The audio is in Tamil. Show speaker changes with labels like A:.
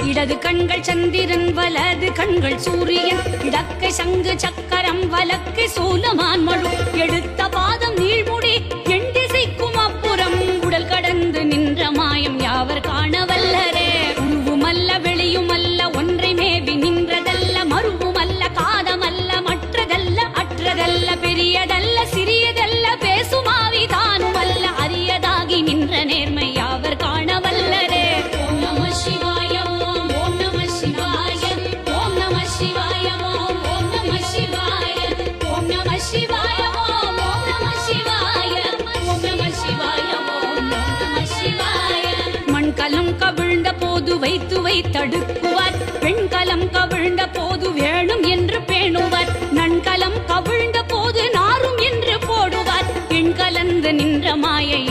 A: இடது கண்கள் சந்திரன் வலது கண்கள் சூரியன் இடக்கை சங்கு சக்கரம் வலக்கை சூலமான் மழு எடுத்த பாதம் நீழ்முடி எண் திசைக்கும் அப்புறம் உடல் கடந்து நின்ற மாயம் யாவர் காணவல்லரே உருவுமல்ல வெளியுமல்ல ஒன்றை மேவி நின்றதல்ல மருவுமல்ல காதமல்ல மற்றதல்ல அற்றதல்ல பெரியதல்ல சிறியதல்ல பேசுமாவி தானுமல்ல அரியதாகி நின்ற நேர்மை யாவர் காணவல்லரே ஓம் நம சிவாய ஓம் ஓம் நம சிவாய ஓம் நம சிவாய ஓம் ஓம் நம சிவாய ஓம் நம சிவாய ஓம் ஓம் நம சிவாய ஓம் நம சிவாய ஓம் ஓம் நம சிவாய மண்கலம் கவிழ்ந்த போது வைத்து வைத்தடுக்குவார் பெண்கலம் கவிழ்ந்த போது வேணும் என்று பேணுவார் நன்கலம் கவிழ்ந்த போது நாரும் என்று போடுவார் எண் கலந்து நின்ற மாயை